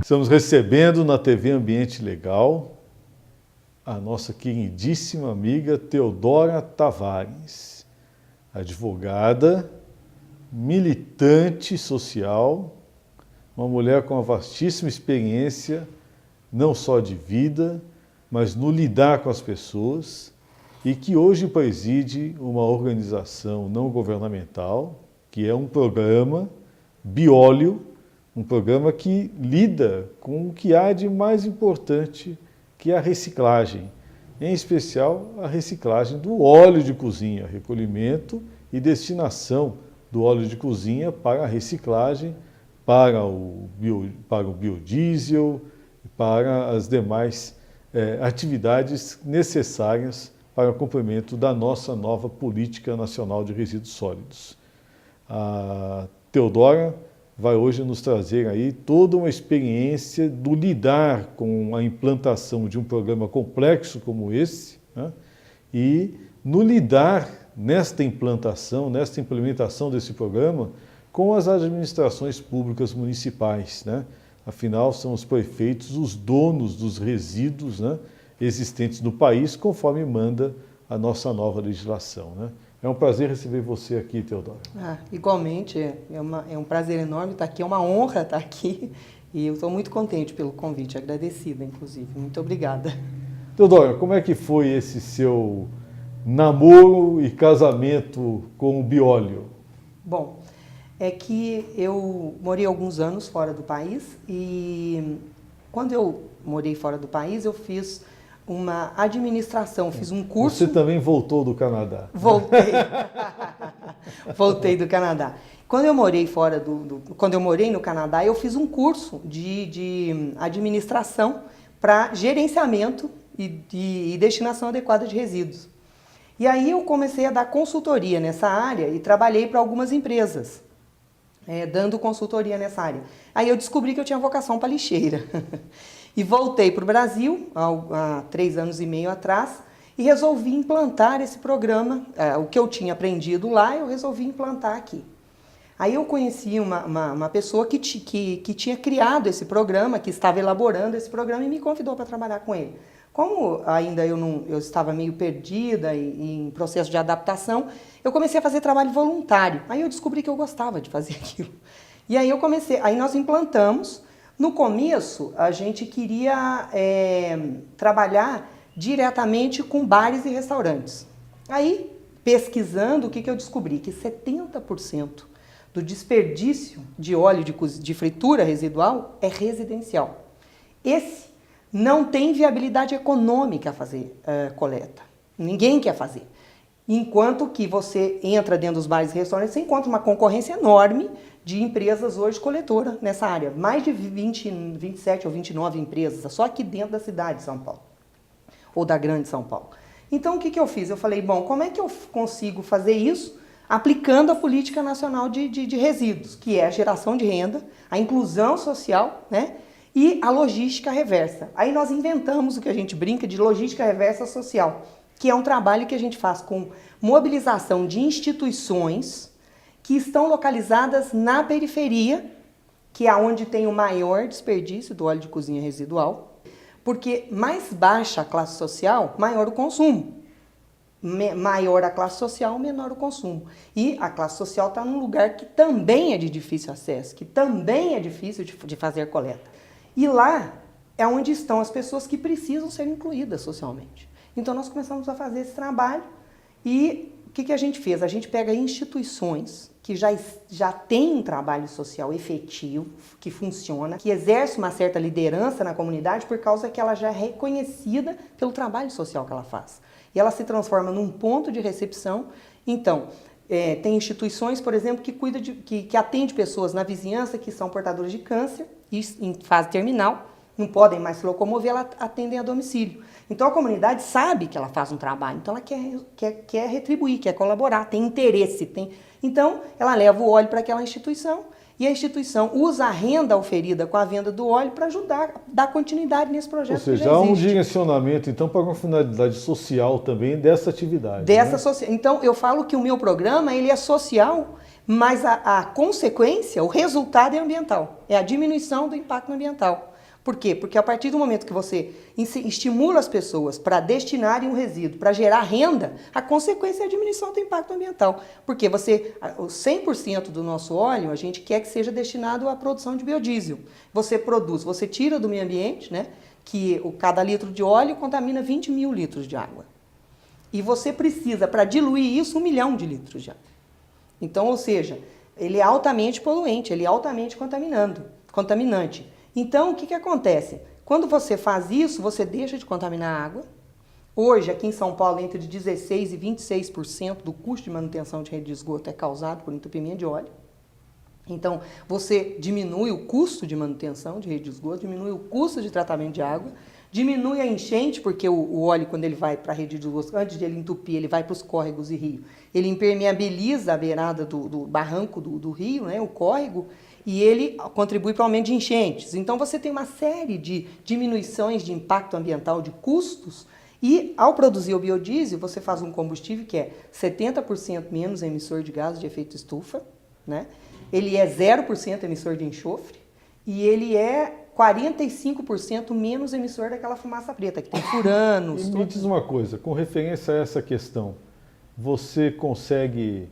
Estamos recebendo na TV Ambiente Legal a nossa queridíssima amiga Teodora Tavares, advogada, militante social, uma mulher com uma vastíssima experiência, não só de vida, mas no lidar com as pessoas, e que hoje preside uma organização não governamental, que é um programa Bióleo, um programa que lida com o que há de mais importante, que é a reciclagem, em especial a reciclagem do óleo de cozinha, recolhimento e destinação do óleo de cozinha para a reciclagem, para o biodiesel, para as demais atividades necessárias para o cumprimento da nossa nova Política Nacional de Resíduos Sólidos. A Teodora vai hoje nos trazer aí toda uma experiência do lidar com a implantação de um programa complexo como esse, né? E no lidar nesta implantação, nesta implementação desse programa com as administrações públicas municipais, né? Afinal, são os prefeitos os donos dos resíduos, né, existentes no país, conforme manda a nossa nova legislação, né? É um prazer receber você aqui, Teodora. Igualmente, é um prazer enorme estar aqui, é uma honra estar aqui e eu estou muito contente pelo convite, agradecida, inclusive. Muito obrigada. Teodora, como é que foi esse seu namoro e casamento com o bióleo? Bom, é que eu morei alguns anos fora do país e quando eu morei fora do país eu fiz uma administração, fiz um curso... Você também voltou do Canadá? Voltei. Voltei do Canadá. Quando eu morei quando eu morei no Canadá, eu fiz um curso de administração para gerenciamento e destinação adequada de resíduos. E aí eu comecei a dar consultoria nessa área e trabalhei para algumas empresas, dando consultoria nessa área. Aí eu descobri que eu tinha vocação para lixeira. E voltei para o Brasil, há 3 anos e meio atrás, e resolvi implantar esse programa. O que eu tinha aprendido lá, eu resolvi implantar aqui. Aí eu conheci uma pessoa que tinha criado esse programa, que estava elaborando esse programa e me convidou para trabalhar com ele. Como ainda eu estava meio perdida e em processo de adaptação, eu comecei a fazer trabalho voluntário. Aí eu descobri que eu gostava de fazer aquilo. E aí aí nós implantamos. No começo, a gente queria trabalhar diretamente com bares e restaurantes. Aí, pesquisando, o que eu descobri? Que 70% do desperdício de óleo de fritura residual é residencial. Esse não tem viabilidade econômica a fazer coleta. Ninguém quer fazer. Enquanto que você entra dentro dos bares e restaurantes, você encontra uma concorrência enorme de empresas hoje coletoras nessa área. Mais de 27 ou 29 empresas, só aqui dentro da cidade de São Paulo, ou da grande São Paulo. Então, o que eu fiz? Eu falei, bom, como é que eu consigo fazer isso aplicando a Política Nacional de Resíduos, que é a geração de renda, a inclusão social, né, e a logística reversa. Aí nós inventamos o que a gente brinca de logística reversa social, que é um trabalho que a gente faz com mobilização de instituições que estão localizadas na periferia, que é onde tem o maior desperdício do óleo de cozinha residual, porque mais baixa a classe social, maior o consumo. Maior a classe social, menor o consumo. E a classe social está num lugar que também é de difícil acesso, que também é difícil de fazer coleta. E lá é onde estão as pessoas que precisam ser incluídas socialmente. Então nós começamos a fazer esse trabalho e o que a gente fez? A gente pega instituições que já têm um trabalho social efetivo, que funciona, que exerce uma certa liderança na comunidade por causa que ela já é reconhecida pelo trabalho social que ela faz. E ela se transforma num ponto de recepção. Então, tem instituições, por exemplo, que atende pessoas na vizinhança que são portadoras de câncer e em fase terminal, não podem mais se locomover, elas atendem a domicílio. Então a comunidade sabe que ela faz um trabalho, então ela quer retribuir, quer colaborar, tem interesse. Então ela leva o óleo para aquela instituição e a instituição usa a renda oferida com a venda do óleo para ajudar a dar continuidade nesse projeto. Ou seja, há um direcionamento então para uma finalidade social também dessa atividade. Então eu falo que o meu programa ele é social, mas a consequência, o resultado é ambiental, é a diminuição do impacto ambiental. Por quê? Porque a partir do momento que você estimula as pessoas para destinarem um resíduo, para gerar renda, a consequência é a diminuição do impacto ambiental. Porque você, o 100% do nosso óleo, a gente quer que seja destinado à produção de biodiesel. Você produz, você tira do meio ambiente, né, que cada litro de óleo contamina 20 mil litros de água. E você precisa, para diluir isso, 1 milhão de litros de água. Então, ou seja, ele é altamente poluente, ele é altamente contaminante. Então, o que acontece? Quando você faz isso, você deixa de contaminar a água. Hoje, aqui em São Paulo, entre 16% e 26% do custo de manutenção de rede de esgoto é causado por entupimento de óleo. Então, você diminui o custo de manutenção de rede de esgoto, diminui o custo de tratamento de água, diminui a enchente, porque o óleo, quando ele vai para a rede de esgoto, antes de ele entupir, ele vai para os córregos e rios, ele impermeabiliza a beirada do barranco do rio, né, o córrego, e ele contribui para o aumento de enchentes. Então, você tem uma série de diminuições de impacto ambiental, de custos, e ao produzir o biodiesel, você faz um combustível que é 70% menos emissor de gases de efeito estufa, né? Ele é 0% emissor de enxofre, e ele é 45% menos emissor daquela fumaça preta, que tem furanos. E me diz uma coisa, com referência a essa questão, você consegue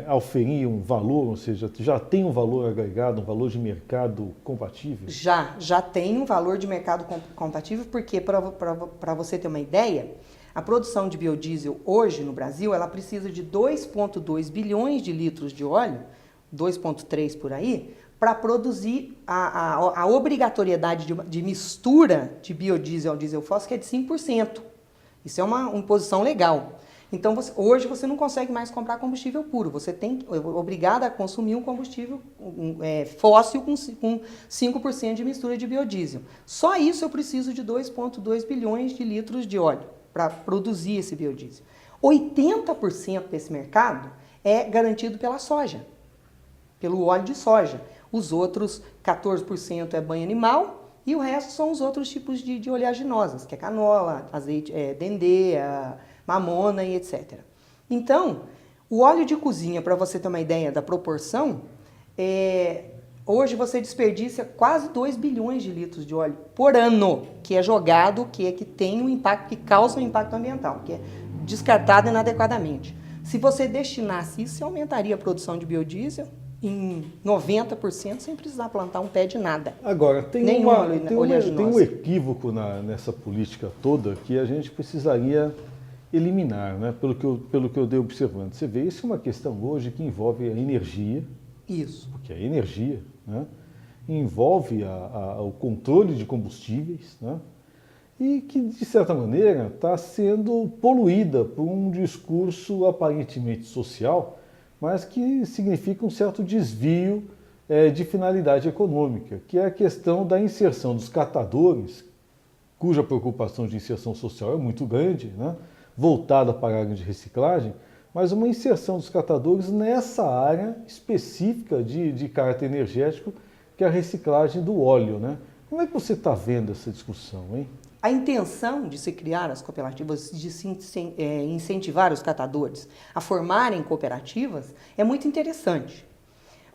auferir um valor, ou seja, já tem um valor agregado, um valor de mercado compatível? Já tem um valor de mercado compatível, porque, para você ter uma ideia, a produção de biodiesel hoje no Brasil, ela precisa de 2,2 bilhões de litros de óleo, 2,3 por aí, para produzir a obrigatoriedade de mistura de biodiesel ao diesel fóssil, que é de 5%. Isso é uma imposição legal. Então, hoje você não consegue mais comprar combustível puro, você é obrigado a consumir um combustível fóssil com 5% de mistura de biodiesel. Só isso eu preciso de 2,2 bilhões de litros de óleo para produzir esse biodiesel. 80% desse mercado é garantido pela soja, pelo óleo de soja. Os outros 14% é banho animal e o resto são os outros tipos de oleaginosas, que é canola, azeite, dendê, mamona e etc. Então, o óleo de cozinha, para você ter uma ideia da proporção, hoje você desperdiça quase 2 bilhões de litros de óleo por ano, que é jogado, que tem um impacto, que causa um impacto ambiental, que é descartado inadequadamente. Se você destinasse isso, você aumentaria a produção de biodiesel em 90% sem precisar plantar um pé de nada. Agora, tem um equívoco nessa política toda que a gente precisaria eliminar, né? Pelo que eu dei observando. Você vê, isso é uma questão hoje que envolve a energia. Isso. Porque a energia, né, envolve o controle de combustíveis, né, e que, de certa maneira, está sendo poluída por um discurso aparentemente social, mas que significa um certo desvio de finalidade econômica, que é a questão da inserção dos catadores, cuja preocupação de inserção social é muito grande, né, voltada para a área de reciclagem, mas uma inserção dos catadores nessa área específica de caráter energético, que é a reciclagem do óleo, né? Como é que você está vendo essa discussão, hein? A intenção de se criar as cooperativas, de se incentivar os catadores a formarem cooperativas, é muito interessante.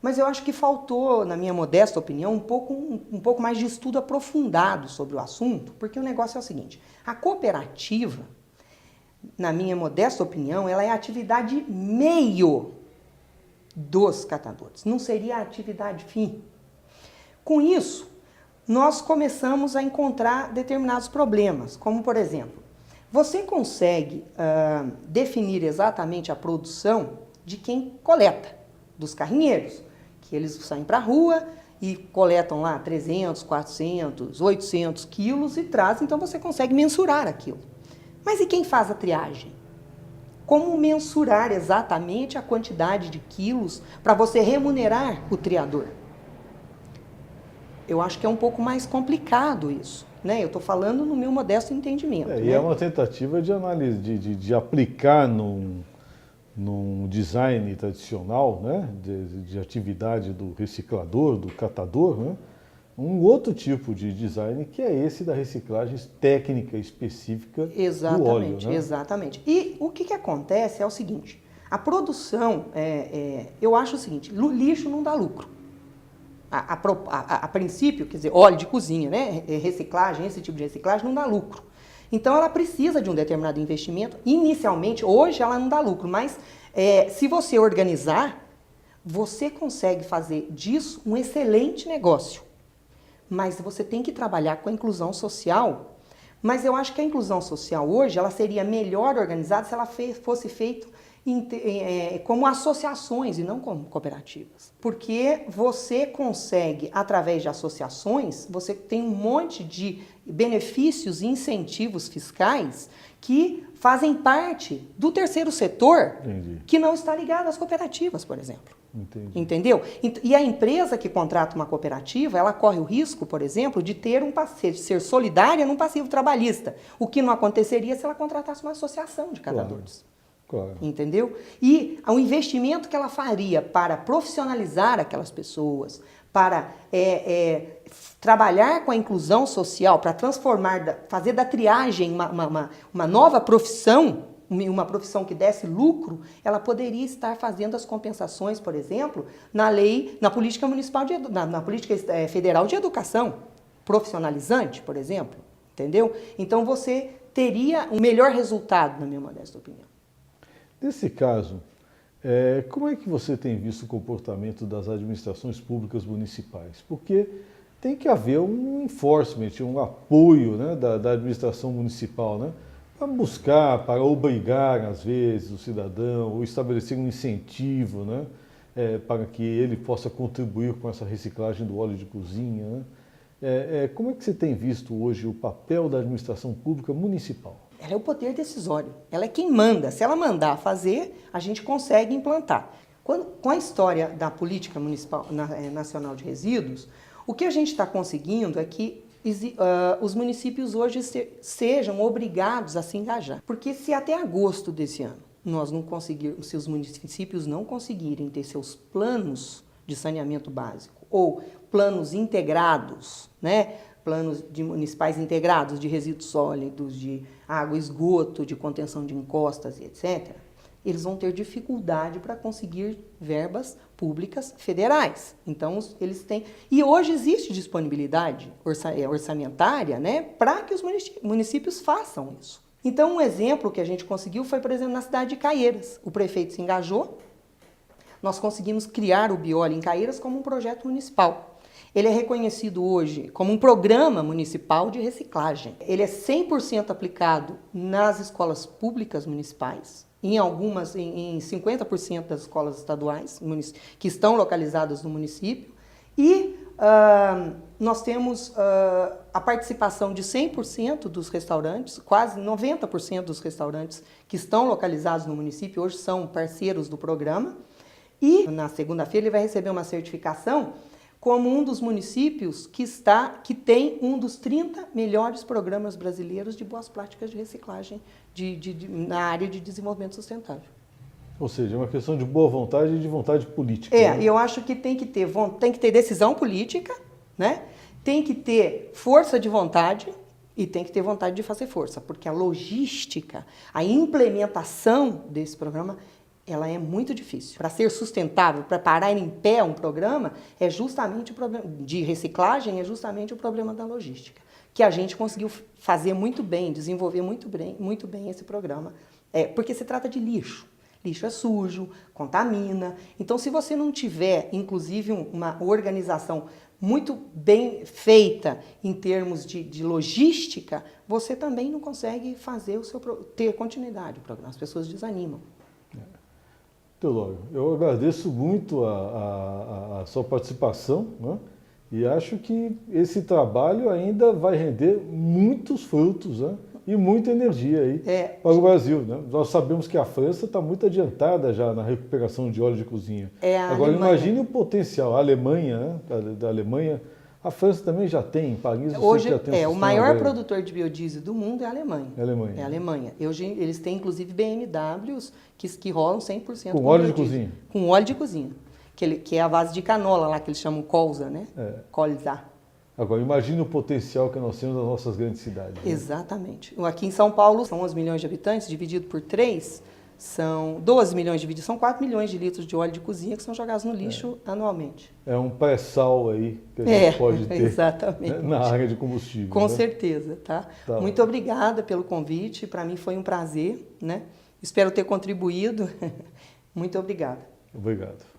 Mas eu acho que faltou, na minha modesta opinião, um pouco mais de estudo aprofundado sobre o assunto, porque o negócio é o seguinte: a cooperativa, na minha modesta opinião, ela é a atividade meio dos catadores, não seria a atividade fim. Com isso, nós começamos a encontrar determinados problemas, como, por exemplo, você consegue definir exatamente a produção de quem coleta, dos carrinheiros, que eles saem para a rua e coletam lá 300, 400, 800 quilos e trazem, então você consegue mensurar aquilo. Mas e quem faz a triagem? Como mensurar exatamente a quantidade de quilos para você remunerar o triador? Eu acho que é um pouco mais complicado isso, né? Eu estou falando no meu modesto entendimento. E é uma tentativa de análise, de aplicar num design tradicional, né? de atividade do reciclador, do catador, né? Um outro tipo de design que é esse da reciclagem técnica específica do óleo. Né? Exatamente. E o que acontece é o seguinte: a produção, eu acho o seguinte, lixo não dá lucro. A princípio, quer dizer, óleo de cozinha, né? Reciclagem, esse tipo de reciclagem não dá lucro. Então ela precisa de um determinado investimento. Inicialmente, hoje ela não dá lucro, mas se você organizar, você consegue fazer disso um excelente negócio. Mas você tem que trabalhar com a inclusão social. Mas eu acho que a inclusão social hoje ela seria melhor organizada se ela fosse feita como associações e não como cooperativas. Porque você consegue, através de associações, você tem um monte de benefícios e incentivos fiscais que fazem parte do terceiro setor. Entendi. Que não está ligado às cooperativas, por exemplo. Entendi. Entendeu? E a empresa que contrata uma cooperativa, ela corre o risco, por exemplo, de ter ser solidária num passivo trabalhista, o que não aconteceria se ela contratasse uma associação de catadores. Claro. Entendeu? E o investimento que ela faria para profissionalizar aquelas pessoas, para trabalhar com a inclusão social, para transformar, fazer da triagem uma nova profissão, uma profissão que desse lucro, ela poderia estar fazendo as compensações, por exemplo, na política municipal, na política federal de educação, profissionalizante, por exemplo, entendeu? Então você teria um melhor resultado, na minha modesta opinião. Nesse caso, como é que você tem visto o comportamento das administrações públicas municipais? Porque tem que haver um enforcement, um apoio, né, da administração municipal, né, para buscar, para obrigar, às vezes, o cidadão, ou estabelecer um incentivo, né, para que ele possa contribuir com essa reciclagem do óleo de cozinha, né? Como é que você tem visto hoje o papel da administração pública municipal? Ela é o poder decisório, ela é quem manda. Se ela mandar fazer, a gente consegue implantar. Com a história da política municipal, nacional de resíduos, o que a gente está conseguindo é que os municípios hoje sejam obrigados a se engajar. Porque se até agosto desse ano se os municípios não conseguirem ter seus planos de saneamento básico ou planos integrados, né? Planos municipais integrados de resíduos sólidos, de água, esgoto, de contenção de encostas e etc., eles vão ter dificuldade para conseguir verbas públicas federais. Então, eles têm... E hoje existe disponibilidade orçamentária, né, para que os municípios façam isso. Então, um exemplo que a gente conseguiu foi, por exemplo, na cidade de Caieiras. O prefeito se engajou, nós conseguimos criar o Biole em Caieiras como um projeto municipal. Ele é reconhecido hoje como um programa municipal de reciclagem. Ele é 100% aplicado nas escolas públicas municipais, em 50% das escolas estaduais que estão localizadas no município. E nós temos a participação de 100% dos restaurantes, quase 90% dos restaurantes que estão localizados no município hoje são parceiros do programa. E na segunda-feira ele vai receber uma certificação como um dos municípios que tem um dos 30 melhores programas brasileiros de boas práticas de reciclagem na área de desenvolvimento sustentável. Ou seja, é uma questão de boa vontade e de vontade política. Né? Eu acho que tem que ter decisão política, né? Tem que ter força de vontade e tem que ter vontade de fazer força, porque a logística, a implementação desse programa ela é muito difícil. Para ser sustentável, para parar em pé um programa, é justamente o problema de reciclagem, é justamente o problema da logística, que a gente conseguiu fazer muito bem, desenvolver muito bem esse programa, porque se trata de lixo. Lixo é sujo, contamina. Então, se você não tiver, inclusive, uma organização muito bem feita em termos de logística, você também não consegue ter continuidade do programa. As pessoas desanimam. Teodoro, eu agradeço muito a sua participação, né? E acho que esse trabalho ainda vai render muitos frutos, né? E muita energia aí para o Brasil. Né? Nós sabemos que a França está muito adiantada já na recuperação de óleo de cozinha. Agora imagine o potencial. A Alemanha, né? Da Alemanha, a França também já tem, em Paris hoje já tem o maior produtor de biodiesel do mundo é a Alemanha. É a Alemanha. Hoje eles têm inclusive BMWs que rolam 100% com óleo de cozinha. Com óleo de cozinha, que é a base de canola lá que eles chamam colza, né? Colza. Agora, imagine o potencial que nós temos nas nossas grandes cidades. Né? Exatamente. Aqui em São Paulo, são 11 milhões de habitantes, dividido por 3, são 12 milhões de vidros, são 4 milhões de litros de óleo de cozinha que são jogados no lixo anualmente. É um pré-sal aí que a gente pode ter exatamente. Na área de combustível. Com né? certeza, tá? Tá. Muito obrigada pelo convite, para mim foi um prazer, né? Espero ter contribuído. Muito obrigada. Obrigado.